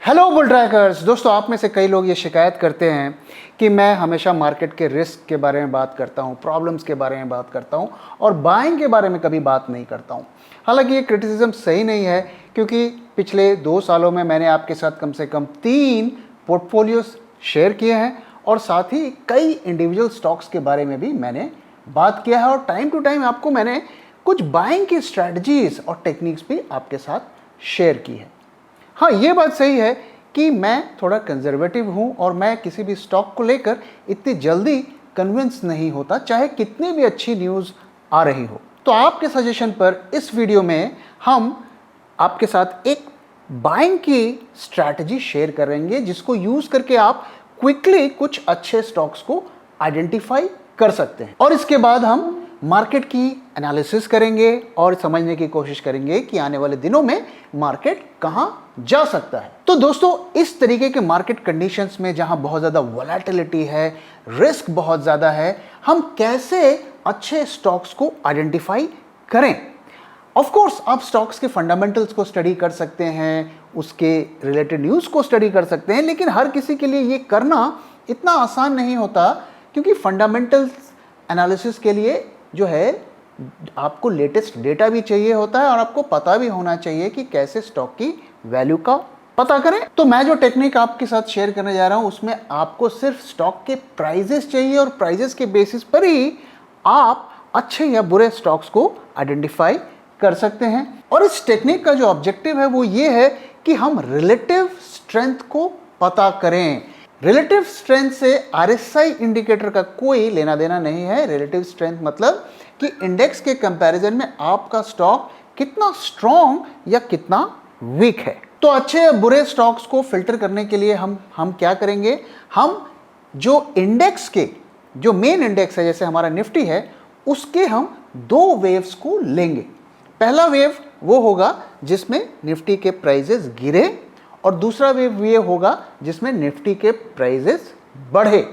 Hello bull trackers दोस्तों, आप में से कई लोग ये शिकायत करते हैं कि मैं हमेशा मार्केट के रिस्क के बारे में बात करता हूँ, प्रॉब्लम्स के बारे में बात करता हूँ और बाइंग के बारे में कभी बात नहीं करता हूँ। हालांकि ये क्रिटिसिज्म सही नहीं है, क्योंकि पिछले 2 सालों में मैंने आपके साथ कम से कम 3 पोर्टफोलियोज शेयर किए हैं और साथ ही कई इंडिविजुअल स्टॉक्स के बारे में भी मैंने बात किया है और टाइम टू टाइम आपको मैंने कुछ बाइंग की स्ट्रैटेजीज और टेक्निक्स भी आपके साथ शेयर की है। हाँ, ये बात सही है कि मैं थोड़ा कंजर्वेटिव हूँ और मैं किसी भी स्टॉक को लेकर इतनी जल्दी कन्विंस नहीं होता, चाहे कितनी भी अच्छी न्यूज़ आ रही हो। तो आपके सजेशन पर इस वीडियो में हम आपके साथ एक बाइंग की स्ट्रैटेजी शेयर करेंगे, जिसको यूज़ करके आप क्विकली कुछ अच्छे स्टॉक्स को आइडेंटिफाई कर सकते हैं। और इसके बाद हम मार्केट की एनालिसिस करेंगे और समझने की कोशिश करेंगे कि आने वाले दिनों में मार्केट कहां जा सकता है। तो दोस्तों, इस तरीके के मार्केट कंडीशंस में जहां बहुत ज़्यादा वोलेटिलिटी है, रिस्क बहुत ज़्यादा है, हम कैसे अच्छे स्टॉक्स को आइडेंटिफाई करें। ऑफ कोर्स आप स्टॉक्स के फंडामेंटल्स को स्टडी कर सकते हैं, उसके रिलेटेड न्यूज़ को स्टडी कर सकते हैं, लेकिन हर किसी के लिए ये करना इतना आसान नहीं होता, क्योंकि फंडामेंटल्स एनालिसिस के लिए जो है आपको लेटेस्ट डेटा भी चाहिए होता है और आपको पता भी होना चाहिए कि कैसे स्टॉक की वैल्यू का पता करें। तो मैं जो टेक्निक आपके साथ शेयर करने जा रहा हूं, उसमें आपको सिर्फ स्टॉक के प्राइजेस चाहिए और प्राइजेस के बेसिस पर ही आप अच्छे या बुरे स्टॉक्स को आइडेंटिफाई कर सकते हैं। और इस टेक्निक का जो ऑब्जेक्टिव है वो ये है कि हम रिलेटिव स्ट्रेंथ को पता करें। रिलेटिव स्ट्रेंथ से RSI इंडिकेटर का कोई लेना देना नहीं है। रिलेटिव स्ट्रेंथ मतलब कि इंडेक्स के कंपैरिजन में आपका स्टॉक कितना स्ट्रॉन्ग या कितना वीक है। तो अच्छे या बुरे स्टॉक्स को फिल्टर करने के लिए हम क्या करेंगे, हम जो इंडेक्स के जो मेन इंडेक्स है, जैसे हमारा निफ्टी है, उसके हम 2 वेव्स को लेंगे। पहला वेव वो होगा जिसमें निफ्टी के प्राइजेस गिरे और दूसरा वेव ये होगा जिसमें निफ्टी के प्राइजेस बढ़े।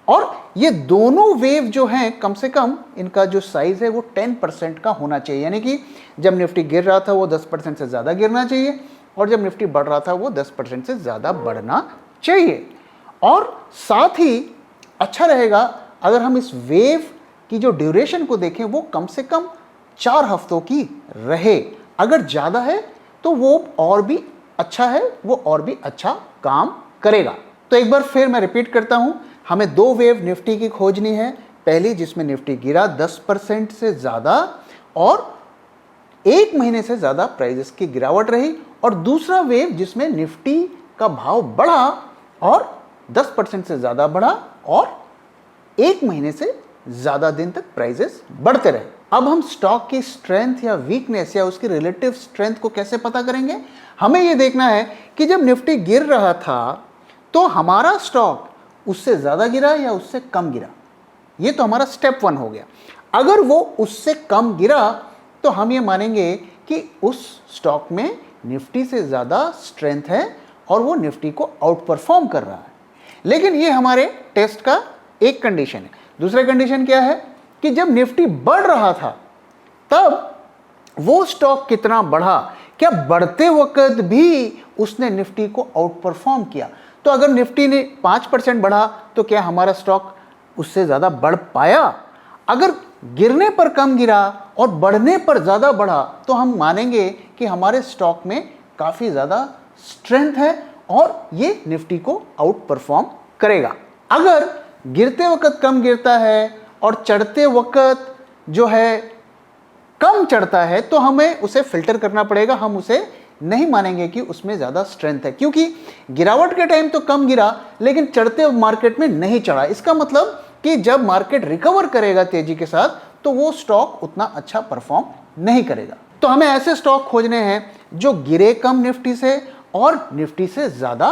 और ये दोनों वेव जो हैं, कम से कम इनका जो साइज है वो 10% का होना चाहिए। यानी कि जब निफ्टी गिर रहा था वो 10% से ज़्यादा गिरना चाहिए और जब निफ्टी बढ़ रहा था वो 10% से ज़्यादा बढ़ना चाहिए। और साथ ही अच्छा रहेगा अगर हम इस वेव की जो ड्यूरेशन को देखें, वो कम से कम 4 हफ्तों की रहे। अगर ज़्यादा है तो वो और भी अच्छा है, वो और भी अच्छा काम करेगा। तो एक बार फिर मैं रिपीट करता हूं, हमें 2 वेव निफ्टी की खोजनी है। पहली जिसमें निफ्टी गिरा 10% से ज़्यादा और 1 महीने से ज़्यादा प्राइजेस की गिरावट रही, और दूसरा वेव जिसमें निफ्टी का भाव बढ़ा और 10% से ज़्यादा बढ़ा और 1 महीने से ज़्यादा दिन तक प्राइजेस बढ़ते रहे। अब हम स्टॉक की स्ट्रेंथ या वीकनेस या उसकी रिलेटिव स्ट्रेंथ को कैसे पता करेंगे? हमें यह देखना है कि जब निफ्टी गिर रहा था तो हमारा स्टॉक उससे ज़्यादा गिरा या उससे कम गिरा। ये तो हमारा स्टेप 1 हो गया। अगर वो उससे कम गिरा तो हम ये मानेंगे कि उस स्टॉक में निफ्टी से ज़्यादा स्ट्रेंथ है और वो निफ्टी को आउट परफॉर्म कर रहा है। लेकिन ये हमारे टेस्ट का एक कंडीशन है। दूसरा कंडीशन क्या है कि जब निफ्टी बढ़ रहा था तब वो स्टॉक कितना बढ़ा, क्या बढ़ते वक्त भी उसने निफ्टी को आउट परफॉर्म किया। तो अगर निफ्टी ने 5% बढ़ा तो क्या हमारा स्टॉक उससे ज़्यादा बढ़ पाया? अगर गिरने पर कम गिरा और बढ़ने पर ज़्यादा बढ़ा तो हम मानेंगे कि हमारे स्टॉक में काफ़ी ज़्यादा स्ट्रेंथ है और ये निफ्टी को आउट परफॉर्म करेगा। अगर गिरते वक्त कम गिरता है और चढ़ते वक्त जो है कम चढ़ता है तो हमें उसे फिल्टर करना पड़ेगा। हम उसे नहीं मानेंगे कि उसमें ज़्यादा स्ट्रेंथ है, क्योंकि गिरावट के टाइम तो कम गिरा लेकिन चढ़ते मार्केट में नहीं चढ़ा। इसका मतलब कि जब मार्केट रिकवर करेगा तेजी के साथ तो वो स्टॉक उतना अच्छा परफॉर्म नहीं करेगा। तो हमें ऐसे स्टॉक खोजने हैं जो गिरे कम निफ्टी से और निफ्टी से ज़्यादा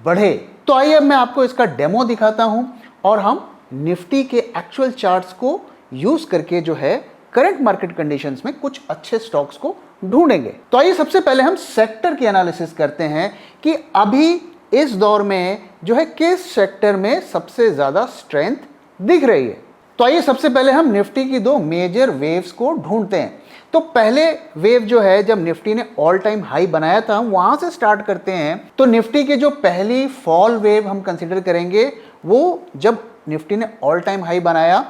बढ़े। तो आइए अब मैं आपको इसका डेमो दिखाता हूं और हम निफ्टी के एक्चुअल चार्ट्स को यूज करके जो है करंट मार्केट कंडीशंस में कुछ अच्छे स्टॉक्स को ढूंढेंगे। तो आइए सबसे पहले हम सेक्टर की एनालिसिस करते हैं कि अभी इस दौर में जो है किस सेक्टर में सबसे ज्यादा स्ट्रेंथ दिख रही है। तो आइए सबसे पहले हम निफ्टी की 2 मेजर वेव्स को ढूंढते हैं। तो पहले वेव जो है जब निफ्टी ने ऑल टाइम हाई बनाया था, हम वहां से स्टार्ट करते हैं। तो निफ्टी की जो पहली फॉल वेव हम कंसीडर करेंगे वो जब निफ्टी ने ऑल टाइम हाई बनाया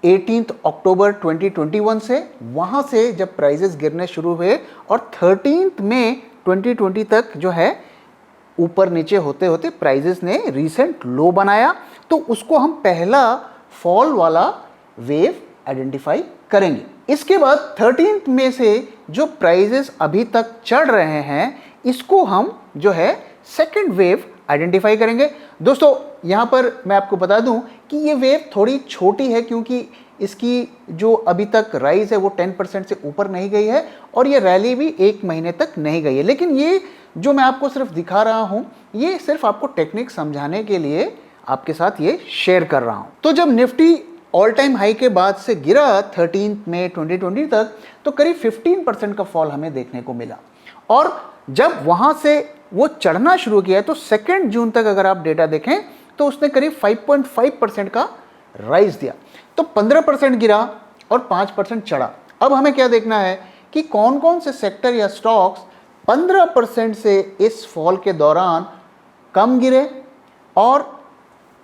18 अक्टूबर 2021 से, वहां से जब प्राइसेस गिरने शुरू हुए और 13 मई 2020 तक जो है ऊपर नीचे होते होते प्राइसेस ने रीसेंट लो बनाया, तो उसको हम पहला फॉल वाला वेव आइडेंटिफाई करेंगे। इसके बाद 13 मई से जो प्राइसेस अभी तक चढ़ रहे हैं, इसको हम जो है सेकंड वेव आइडेंटिफाई करेंगे। दोस्तों यहाँ पर मैं आपको बता दूं कि ये वेव थोड़ी छोटी है, क्योंकि इसकी जो अभी तक राइज है वो 10% से ऊपर नहीं गई है और ये रैली भी 1 महीने तक नहीं गई है। लेकिन ये जो मैं आपको सिर्फ दिखा रहा हूँ, ये सिर्फ आपको टेक्निक समझाने के लिए आपके साथ ये शेयर कर रहा हूँ। तो जब निफ्टी ऑल टाइम हाई के बाद से गिरा 13 मई 2020 तक, तो करीब 15% का फॉल हमें देखने को मिला। और जब वहाँ से वो चढ़ना शुरू किया तो 2 जून तक अगर आप डेटा देखें तो उसने करीब 5.5% का राइज दिया। तो 15% गिरा और 5% चढ़ा। अब हमें क्या देखना है कि कौन कौन से सेक्टर या स्टॉक्स 15% से इस फॉल के दौरान कम गिरे और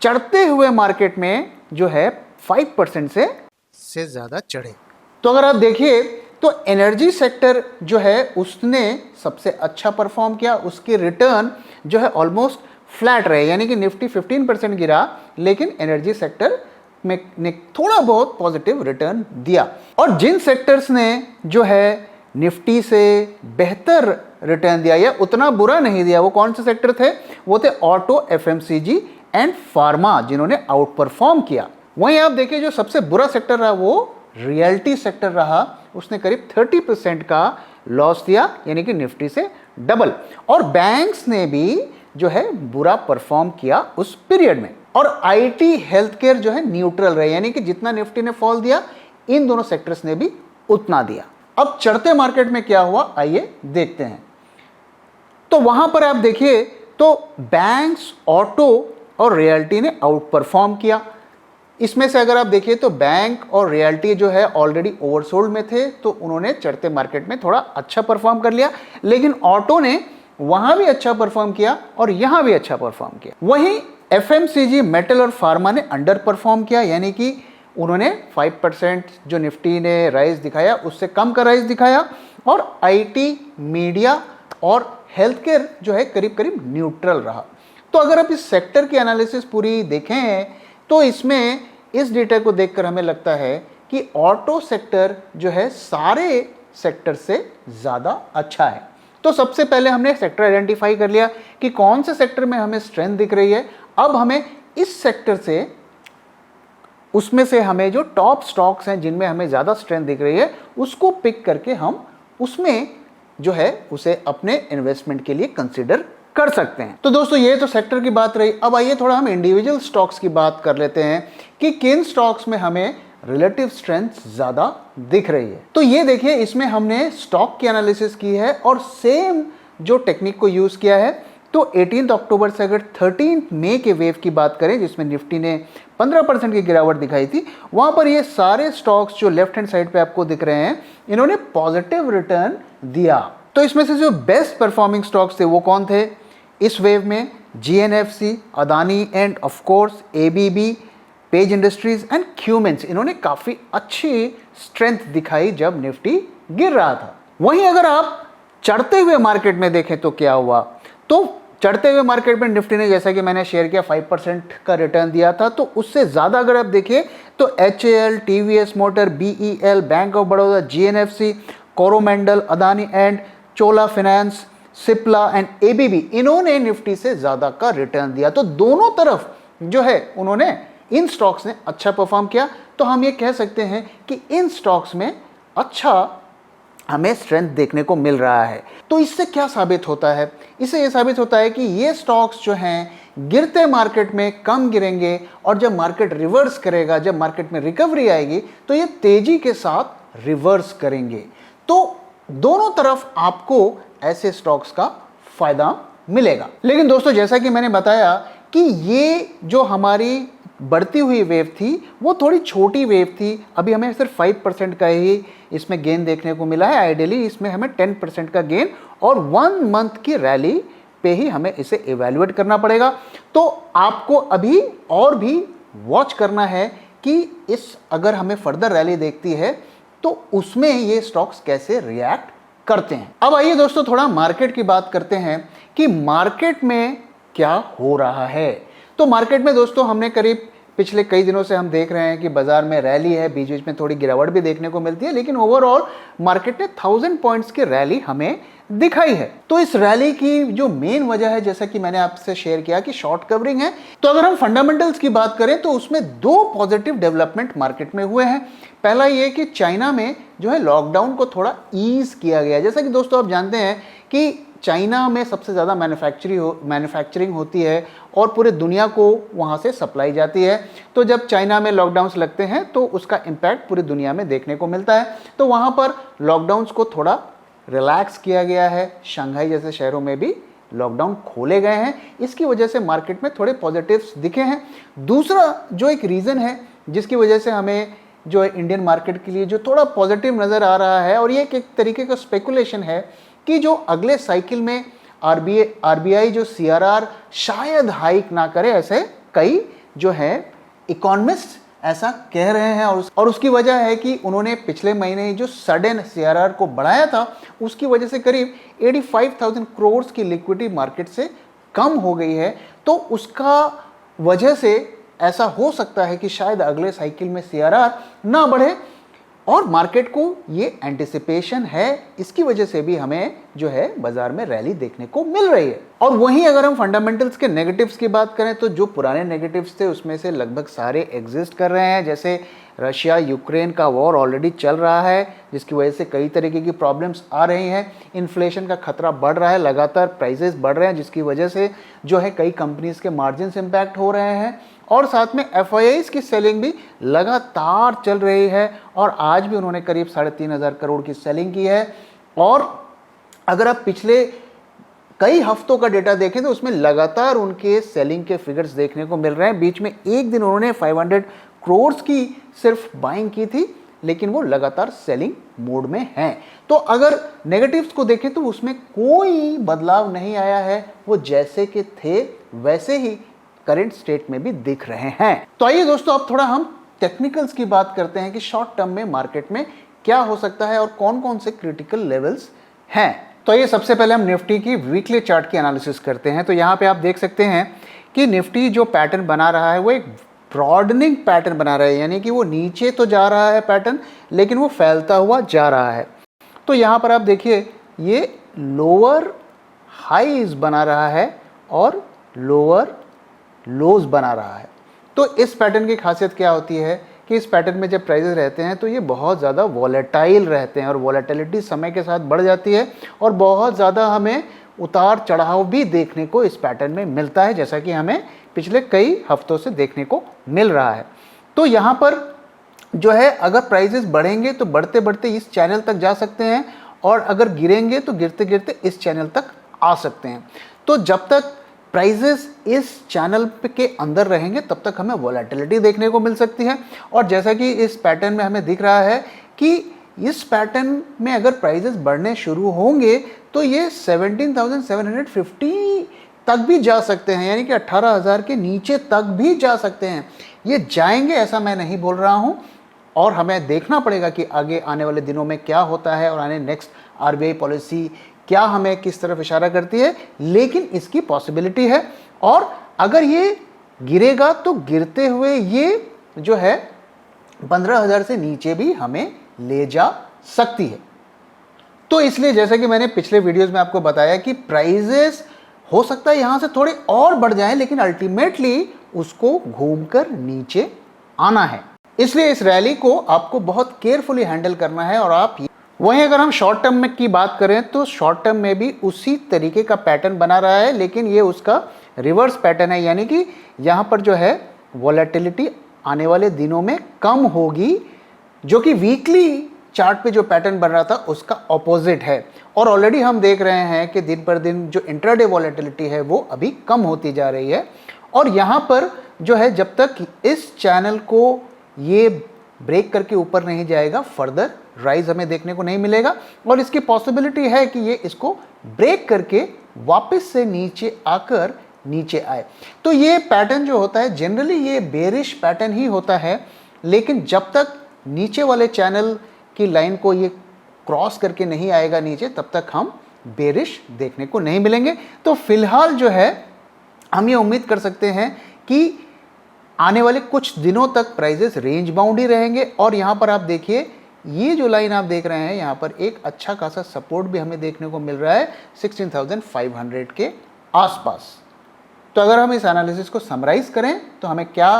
चढ़ते हुए मार्केट में जो है 5% से ज़्यादा चढ़े। तो अगर आप देखिए तो एनर्जी सेक्टर जो है उसने सबसे अच्छा परफॉर्म किया, उसके रिटर्न जो है ऑलमोस्ट फ्लैट रहे, यानी कि निफ्टी 15% गिरा लेकिन एनर्जी सेक्टर में ने थोड़ा बहुत पॉजिटिव रिटर्न दिया। और जिन सेक्टर्स ने जो है निफ्टी से बेहतर रिटर्न दिया या उतना बुरा नहीं दिया, वो कौन से सेक्टर थे? वो थे ऑटो, एफएमसीजी एंड फार्मा, जिन्होंने आउट परफॉर्म किया। वहीं आप देखिए जो सबसे बुरा सेक्टर रहा वो रियल्टी सेक्टर रहा, उसने करीब 30% का लॉस दिया, यानी कि निफ्टी से डबल। और बैंक्स ने भी जो है बुरा परफॉर्म किया उस पीरियड में। और आईटी, हेल्थ केयर जो है न्यूट्रल रहे, यानी कि जितना निफ्टी ने फॉल दिया इन दोनों सेक्टर्स ने भी उतना दिया। अब चढ़ते मार्केट में क्या हुआ, आइए देखते हैं। तो वहां पर आप देखिए तो बैंक्स, ऑटो और रियल्टी ने आउट परफॉर्म किया। इसमें से अगर आप देखिए तो बैंक और रियल्टी जो है ऑलरेडी ओवरसोल्ड में थे, तो उन्होंने चढ़ते मार्केट में थोड़ा अच्छा परफॉर्म कर लिया। लेकिन ऑटो ने वहां भी अच्छा परफॉर्म किया और यहां भी अच्छा परफॉर्म किया। वहीं एफएमसीजी, मेटल और फार्मा ने अंडर परफॉर्म किया, यानी कि उन्होंने 5% जो निफ्टी ने राइज दिखाया उससे कम का राइज दिखाया। और आईटी, मीडिया और हेल्थ केयर जो है करीब करीब न्यूट्रल रहा। तो अगर आप इस सेक्टर की एनालिसिस पूरी देखें तो इसमें इस डेटा को देखकर हमें लगता है कि ऑटो सेक्टर जो है सारे सेक्टर से ज़्यादा अच्छा है। तो सबसे पहले हमने सेक्टर आइडेंटिफाई कर लिया कि कौन से सेक्टर में हमें स्ट्रेंथ दिख रही है। अब हमें इस सेक्टर से, उसमें से हमें जो टॉप स्टॉक्स हैं जिनमें हमें ज़्यादा स्ट्रेंथ दिख रही है उसको पिक करके हम उसमें जो है उसे अपने इन्वेस्टमेंट के लिए कंसिडर कर सकते हैं। तो दोस्तों ये तो सेक्टर की बात रही। अब आइए थोड़ा हम इंडिविजुअल स्टॉक्स की बात कर लेते हैं कि किन स्टॉक्स में हमें रिलेटिव स्ट्रेंथ ज़्यादा दिख रही है। तो ये देखिए, इसमें हमने स्टॉक की एनालिसिस की है और सेम जो टेक्निक को यूज़ किया है। तो 18 अक्टूबर से अगर 13 मई के वेव की बात करें जिसमें निफ्टी ने 15% की गिरावट दिखाई थी, वहाँ पर ये सारे स्टॉक्स जो लेफ्ट हैंड साइड पे आपको दिख रहे हैं इन्होंने पॉजिटिव रिटर्न दिया। तो इसमें से जो बेस्ट परफॉर्मिंग स्टॉक्स थे वो कौन थे इस वेव में? GNFC, Adani end of course ABB, page industries and Cummins, इन्होंने काफ़ी अच्छी स्ट्रेंथ दिखाई जब निफ्टी गिर रहा था। वहीं अगर आप चढ़ते हुए मार्केट में देखें तो क्या हुआ, तो चढ़ते हुए मार्केट में निफ्टी ने, जैसा कि मैंने शेयर किया, 5% का रिटर्न दिया था। तो उससे ज़्यादा अगर आप देखिए तो HAL, TVS motor, BEL, bank of Baroda, GNFC, Coromandel, Adani and Chola finance, Cipla and ABB, इन्होंने निफ्टी से ज़्यादा का रिटर्न दिया। तो दोनों तरफ जो है उन्होंने, इन स्टॉक्स ने अच्छा परफॉर्म किया। तो हम ये कह सकते हैं कि इन स्टॉक्स में अच्छा हमें स्ट्रेंथ देखने को मिल रहा है। तो इससे क्या साबित होता है? इससे ये साबित होता है कि ये स्टॉक्स जो हैं गिरते मार्केट में कम गिरेंगे और जब मार्केट रिवर्स करेगा, जब मार्केट में रिकवरी आएगी तो ये तेजी के साथ रिवर्स करेंगे। तो दोनों तरफ आपको ऐसे स्टॉक्स का फायदा मिलेगा। लेकिन दोस्तों जैसा कि मैंने बताया कि ये जो हमारी बढ़ती हुई वेव थी वो थोड़ी छोटी वेव थी। अभी हमें सिर्फ 5% का ही इसमें गेन देखने को मिला है। आइडियली इसमें हमें 10% का गेन और 1 मंथ की रैली पे ही हमें इसे इवैल्यूएट करना पड़ेगा। तो आपको अभी और भी वॉच करना है कि इस अगर हमें फर्दर रैली देखती है तो उसमें ये स्टॉक्स कैसे रिएक्ट करते हैं। अब आइए दोस्तों थोड़ा मार्केट की बात करते हैं कि मार्केट में क्या हो रहा है। तो मार्केट में दोस्तों हमने करीब पिछले कई दिनों से हम देख रहे हैं कि बाजार में रैली है, बीच बीच में थोड़ी गिरावट भी देखने को मिलती है, लेकिन ओवरऑल मार्केट ने 1000 पॉइंट्स की रैली हमें दिखाई है। तो इस रैली की जो मेन वजह है, जैसा कि मैंने आपसे शेयर किया कि शॉर्ट कवरिंग है। तो अगर हम फंडामेंटल्स की बात करें तो उसमें 2 पॉजिटिव डेवलपमेंट मार्केट में हुए हैं। पहला ये कि चाइना में जो है लॉकडाउन को थोड़ा ईज किया गया। जैसा कि दोस्तों आप जानते हैं कि चाइना में सबसे ज़्यादा मैन्युफैक्चरिंग होती है और पूरे दुनिया को वहाँ से सप्लाई जाती है। तो जब चाइना में लॉकडाउन्स लगते हैं तो उसका इम्पैक्ट पूरी दुनिया में देखने को मिलता है। तो वहाँ पर लॉकडाउन्स को थोड़ा रिलैक्स किया गया है। शंघाई जैसे शहरों में भी लॉकडाउन खोले गए हैं। इसकी वजह से मार्केट में थोड़े पॉजिटिव्स दिखे हैं। दूसरा जो एक रीज़न है जिसकी वजह से हमें जो इंडियन मार्केट के लिए जो थोड़ा पॉजिटिव नज़र आ रहा है, और ये एक तरीके का स्पेकुलेशन है कि जो अगले साइकिल में आरबीआई जो सीआरआर शायद हाइक ना करे, ऐसे कई जो है इकोनॉमिस्ट ऐसा कह रहे हैं। और उसकी वजह है कि उन्होंने पिछले महीने ही जो सडन सीआरआर को बढ़ाया था उसकी वजह से करीब 85,000 करोड़ की लिक्विडिटी मार्केट से कम हो गई है। तो उसका वजह से ऐसा हो सकता है कि शायद अगले साइकिल में सीआरआर ना बढ़े, और मार्केट को ये एंटिसिपेशन है। इसकी वजह से भी हमें जो है बाजार में रैली देखने को मिल रही है। और वहीं अगर हम फंडामेंटल्स के नेगेटिव्स की बात करें तो जो पुराने नेगेटिव्स थे उसमें से लगभग सारे एग्जिस्ट कर रहे हैं। जैसे रशिया यूक्रेन का वॉर ऑलरेडी चल रहा है, जिसकी वजह से कई तरीके की प्रॉब्लम्स आ रही हैं। इन्फ्लेशन का खतरा बढ़ रहा है, लगातार प्राइसेस बढ़ रहे हैं, जिसकी वजह से जो है कई कंपनीज के मार्जिन इम्पैक्ट हो रहे हैं। और साथ में एफआईआईज की सेलिंग भी लगातार चल रही है, और आज भी उन्होंने करीब 3,500 करोड़ की सेलिंग की है। और अगर आप पिछले कई हफ्तों का डेटा देखें तो उसमें लगातार उनके सेलिंग के फिगर्स देखने को मिल रहे हैं। बीच में एक दिन उन्होंने 500 करोड़ की सिर्फ बाइंग की थी, लेकिन वो लगातार सेलिंग मोड में हैं। तो अगर नेगेटिव्स को देखें तो उसमें कोई बदलाव नहीं आया है, वो जैसे कि थे वैसे ही करंट स्टेट में भी दिख रहे हैं। तो आइए दोस्तों अब थोड़ा हम टेक्निकल्स की बात करते हैं कि शॉर्ट टर्म में मार्केट में क्या हो सकता है और कौन कौन से क्रिटिकल लेवल्स हैं। तो ये सबसे पहले हम निफ्टी की वीकली चार्ट की एनालिसिस करते हैं। तो यहाँ पे आप देख सकते हैं कि निफ्टी जो पैटर्न बना रहा है वो एक ब्रॉडनिंग पैटर्न बना रहा है, यानी कि वो नीचे तो जा रहा है पैटर्न, लेकिन वो फैलता हुआ जा रहा है। तो यहाँ पर आप देखिए ये लोअर हाईज बना रहा है और लोअर लोज बना रहा है। तो इस पैटर्न की खासियत क्या होती है कि इस पैटर्न में जब प्राइसेस रहते हैं तो ये बहुत ज़्यादा वॉलेटाइल रहते हैं, और वॉलेटिलिटी समय के साथ बढ़ जाती है, और बहुत ज़्यादा हमें उतार चढ़ाव भी देखने को इस पैटर्न में मिलता है, जैसा कि हमें पिछले कई हफ्तों से देखने को मिल रहा है। तो यहाँ पर जो है अगर प्राइसेस बढ़ेंगे तो बढ़ते बढ़ते इस चैनल तक जा सकते हैं, और अगर गिरेंगे तो गिरते गिरते इस चैनल तक आ सकते हैं। तो जब तक प्राइसेस इस चैनल के अंदर रहेंगे तब तक हमें वॉलेटिलिटी देखने को मिल सकती है। और जैसा कि इस पैटर्न में हमें दिख रहा है कि इस पैटर्न में अगर प्राइसेस बढ़ने शुरू होंगे तो ये 17,750 तक भी जा सकते हैं, यानी कि 18,000 के नीचे तक भी जा सकते हैं। ये जाएंगे ऐसा मैं नहीं बोल रहा हूँ, और हमें देखना पड़ेगा कि आगे आने वाले दिनों में क्या होता है और आने नेक्स्ट आरबीआई पॉलिसी क्या हमें किस तरफ इशारा करती है, लेकिन इसकी पॉसिबिलिटी है। और अगर ये गिरेगा तो गिरते हुए ये जो है 15,000 से नीचे भी हमें ले जा सकती है। तो इसलिए जैसा कि मैंने पिछले वीडियोस में आपको बताया कि प्राइजेस हो सकता है यहां से थोड़े और बढ़ जाएं, लेकिन अल्टीमेटली उसको घूमकर नीचे आना है। इसलिए इस रैली को आपको बहुत केयरफुली हैंडल करना है। और आप वहीं अगर हम शॉर्ट टर्म में की बात करें तो शॉर्ट टर्म में भी उसी तरीके का पैटर्न बना रहा है, लेकिन ये उसका रिवर्स पैटर्न है, यानी कि यहाँ पर जो है वॉलेटिलिटी आने वाले दिनों में कम होगी, जो कि वीकली चार्ट पे जो पैटर्न बन रहा था उसका ऑपोजिट है। और ऑलरेडी हम देख रहे हैं कि दिन पर दिन जो इंट्राडे वॉलेटिलिटी है वो अभी कम होती जा रही है, और यहाँ पर जो है जब तक इस चैनल को ये ब्रेक करके ऊपर नहीं जाएगा, फर्दर राइज हमें देखने को नहीं मिलेगा और इसकी पॉसिबिलिटी है कि ये इसको ब्रेक करके वापस से नीचे आकर नीचे आए। तो ये पैटर्न जो होता है जनरली ये बेरिश पैटर्न ही होता है, लेकिन जब तक नीचे वाले चैनल की लाइन को ये क्रॉस करके नहीं आएगा नीचे, तब तक हम बेरिश देखने को नहीं मिलेंगे। तो फिलहाल जो है हम ये उम्मीद कर सकते हैं कि आने वाले कुछ दिनों तक प्राइजेस रेंज बाउंड ही रहेंगे। और यहाँ पर आप देखिए ये जो लाइन आप देख रहे हैं यहाँ पर एक अच्छा खासा सपोर्ट भी हमें देखने को मिल रहा है 16,500 के आसपास। तो अगर हम इस एनालिसिस को समराइज करें तो हमें क्या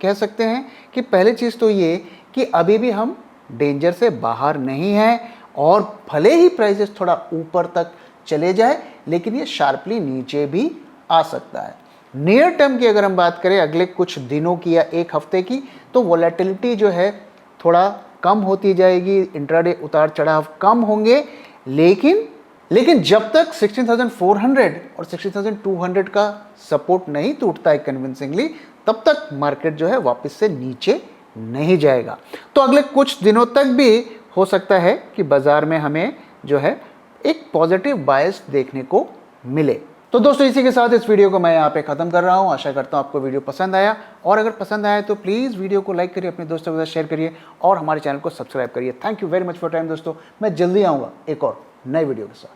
कह सकते हैं कि पहली चीज़ तो ये कि अभी भी हम डेंजर से बाहर नहीं हैं और भले ही प्राइजेस थोड़ा ऊपर तक चले जाए लेकिन ये शार्पली नीचे भी आ सकता है। नियर टर्म की अगर हम बात करें अगले कुछ दिनों की या एक हफ्ते की, तो वोलेटिलिटी जो है थोड़ा कम होती जाएगी, इंट्राडे उतार चढ़ाव कम होंगे, लेकिन जब तक 16,400 और 16,200 का सपोर्ट नहीं टूटता है कन्विंसिंगली, तब तक मार्केट जो है वापस से नीचे नहीं जाएगा। तो अगले कुछ दिनों तक भी हो सकता है कि बाजार में हमें जो है एक पॉजिटिव बायस देखने को मिले। तो दोस्तों इसी के साथ इस वीडियो को मैं यहाँ पे खत्म कर रहा हूँ। आशा करता हूँ आपको वीडियो पसंद आया, और अगर पसंद आया तो प्लीज़ वीडियो को लाइक करिए, अपने दोस्तों के साथ शेयर करिए और हमारे चैनल को सब्सक्राइब करिए। Thank you very much for time दोस्तों। मैं जल्दी आऊँगा एक और नए वीडियो के साथ।